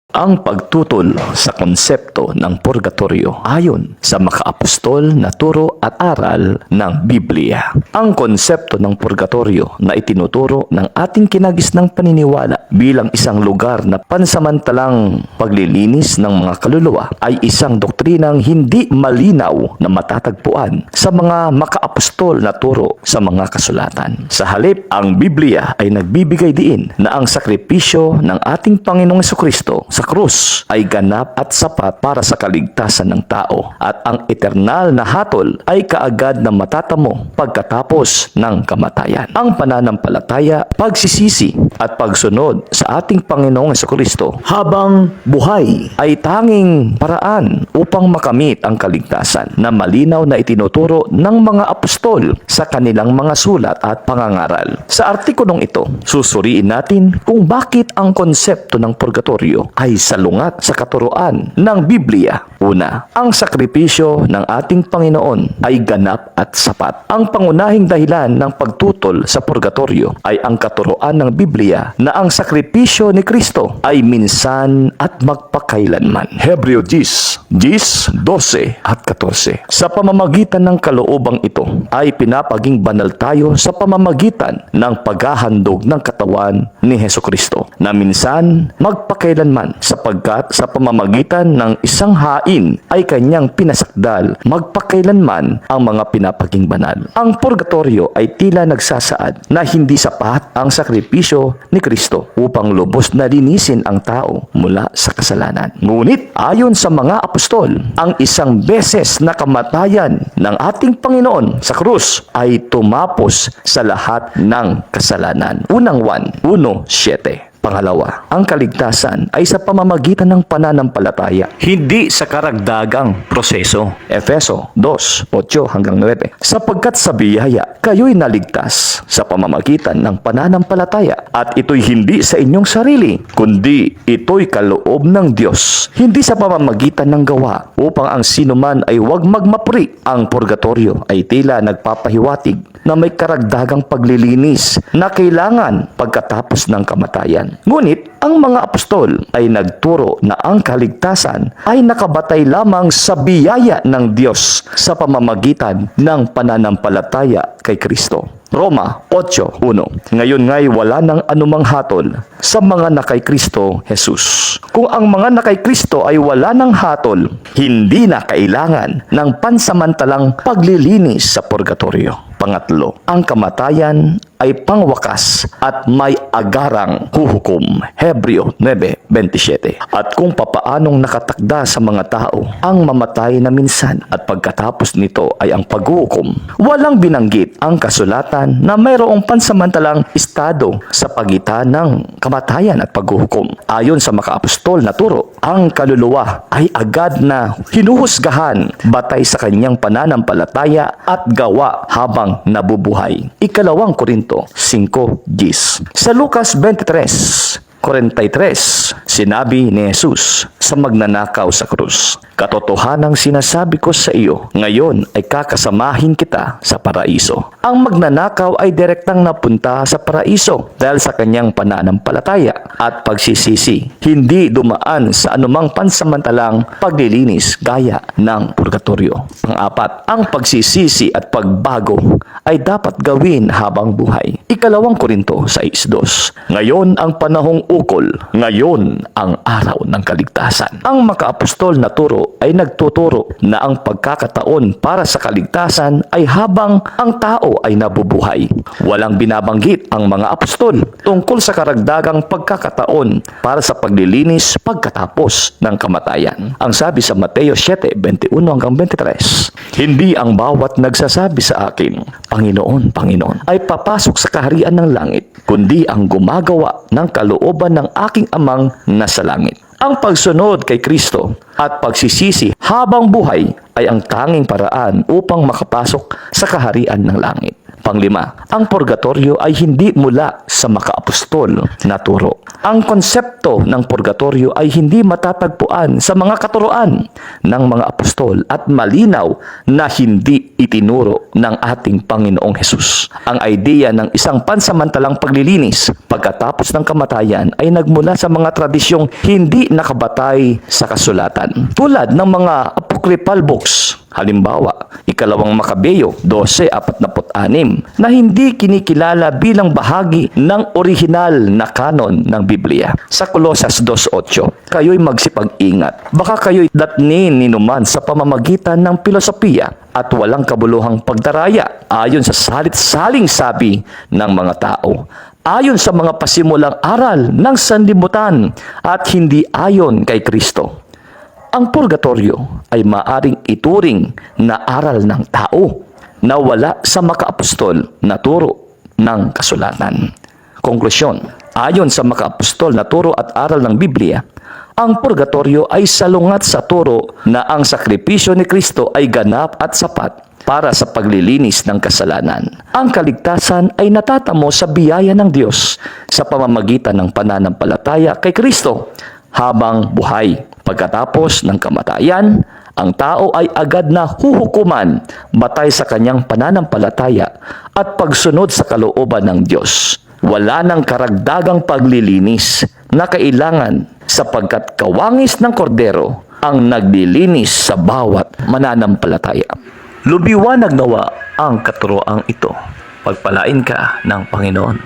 Ang pagtutol sa konsepto ng purgatorio ayon sa makaapostol na turo at aral ng Biblia. Ang konsepto ng purgatorio na itinuturo ng ating kinagisnang paniniwala bilang isang lugar na pansamantalang paglilinis ng mga kaluluwa ay isang doktrinang hindi malinaw na matatagpuan sa mga makaapostol na turo sa mga kasulatan. Sa halip, ang Biblia ay nagbibigay diin na ang sakripisyo ng ating Panginoong Jesucristo sa krus ay ganap at sapat para sa kaligtasan ng tao at ang eternal na hatol ay kaagad na matatamo pagkatapos ng kamatayan. Ang pananampalataya, pagsisisi at pagsunod sa ating Panginoong Jesucristo habang buhay ay tanging paraan upang makamit ang kaligtasan na malinaw na itinuturo ng mga apostol sa kanilang mga sulat at pangangaral. Sa artikulong ito, susuriin natin kung bakit ang konsepto ng purgatorio ay salungat sa katuruan ng Biblia. Una, ang sakripisyo ng ating Panginoon ay ganap at sapat. Ang pangunahing dahilan ng pagtutol sa purgatorio ay ang katuruan ng Biblia na ang sakripisyo ni Kristo ay minsan at magpakailanman. Hebreo 10:12 at 14. Sa pamamagitan ng kaloobang ito ay pinapaging banal tayo sa pamamagitan ng paghahandog ng katawan ni Hesukristo na minsan magpakailanman sapagkat sa pamamagitan ng isang hain ay kanyang pinasakdal magpakailanman ang mga pinapaging banal. Ang purgatorio ay tila nagsasaad na hindi sapat ang sakripisyo ni Kristo upang lubos na linisin ang tao mula sa kasalanan. Ngunit ayon sa mga apostol, ang isang beses na kamatayan ng ating Panginoon sa krus ay tumapos sa lahat ng kasalanan. Unang Juan 1:7. Pangalawa, ang kaligtasan ay sa pamamagitan ng pananampalataya, hindi sa karagdagang proseso. Efeso 2:8-9. Sapagkat sa biyaya, kayo'y naligtas sa pamamagitan ng pananampalataya at ito'y hindi sa inyong sarili, kundi ito'y kaloob ng Diyos, hindi sa pamamagitan ng gawa, upang ang sinuman ay huwag magmapuri. Ang purgatorio ay tila nagpapahiwatig na may karagdagang paglilinis na kailangan pagkatapos ng kamatayan. Ngunit, ang mga apostol ay nagturo na ang kaligtasan ay nakabatay lamang sa biyaya ng Diyos sa pamamagitan ng pananampalataya kay Kristo. Roma 8:1. Ngayon nga'y wala ng anumang hatol sa mga nakay Kristo Jesus. Kung ang mga nakay Kristo ay wala ng hatol, hindi na kailangan ng pansamantalang paglilinis sa purgatorio. Pangatlo, ang kamatayan ay pangwakas at may agarang huhukom. Hebreo 9:27. At kung papaanong nakatakda sa mga tao ang mamatay na minsan at pagkatapos nito ay ang paghuhukom, walang binanggit ang kasulatan na mayroong pansamantalang estado sa pagitan ng kamatayan at paghuhukom. Ayon sa makaapostol na turo, ang kaluluwa ay agad na hinuhusgahan batay sa kanyang pananampalataya at gawa habang nabubuhay. Ikalawang Korinto 5:10. Sa Lucas 23:43, sinabi ni Jesus sa magnanakaw sa krus, "Katotohanang sinasabi ko sa iyo, ngayon ay kakasamahin kita sa paraiso." Ang magnanakaw ay direktang napunta sa paraiso dahil sa kanyang pananampalataya at pagsisisi, hindi dumaan sa anumang pansamantalang paglilinis gaya ng purgatorio. Pang-apat, ang pagsisisi at pagbago ay dapat gawin habang buhay. Ikalawang Korinto 6:2. Ngayon ang panahong ukol, ngayon ang araw ng kaligtasan. Ang makaapostol na turo ay nagtuturo na ang pagkakataon para sa kaligtasan ay habang ang tao ay nabubuhay. Walang binabanggit ang mga apostol tungkol sa karagdagang pagkakataon para sa paglilinis pagkatapos ng kamatayan. Ang sabi sa Mateo 7:21-23, "Hindi ang bawat nagsasabi sa akin, Panginoon, Panginoon, ay papasok sa kaharian ng langit, kundi ang gumagawa ng kalooban ng aking Amang nasa langit." Ang pagsunod kay Kristo at pagsisisi habang buhay ay ang tanging paraan upang makapasok sa kaharian ng langit. Panglima, ang purgatorio ay hindi mula sa makaapostol na turo. Ang konsepto ng purgatorio ay hindi matatagpuan sa mga katuroan ng mga apostol at malinaw na hindi itinuro ng ating Panginoong Hesus. Ang idea ng isang pansamantalang paglilinis pagkatapos ng kamatayan ay nagmula sa mga tradisyong hindi nakabatay sa kasulatan. Tulad ng mga apocryphal books, halimbawa, Ikalawang Makabeyo 12:46 na hindi kinikilala bilang bahagi ng orihinal na kanon ng Biblia. Sa Colosas 2:8, kayo'y magsipag-ingat. Baka kayo'y datnin ninuman sa pamamagitan ng filosofiya at walang kabuluhang pagdaraya ayon sa salit-saling sabi ng mga tao, ayon sa mga pasimulang aral ng sanlibutan at hindi ayon kay Kristo. Ang purgatorio ay maaring ituring na aral ng tao na wala sa makaapostol na turo ng kasulatan. Konklusyon, ayon sa makaapostol na turo at aral ng Biblia, ang purgatorio ay salungat sa turo na ang sakripisyo ni Kristo ay ganap at sapat para sa paglilinis ng kasalanan. Ang kaligtasan ay natatamo sa biyaya ng Diyos sa pamamagitan ng pananampalataya kay Kristo habang buhay. Pagkatapos ng kamatayan, ang tao ay agad na huhukuman batay sa kanyang pananampalataya at pagsunod sa kalooban ng Diyos. Wala nang karagdagang paglilinis na kailangan sapagkat kawangis ng kordero ang naglilinis sa bawat mananampalataya. Lubiwanag nawa ang katuroang ito. Pagpalain ka ng Panginoon.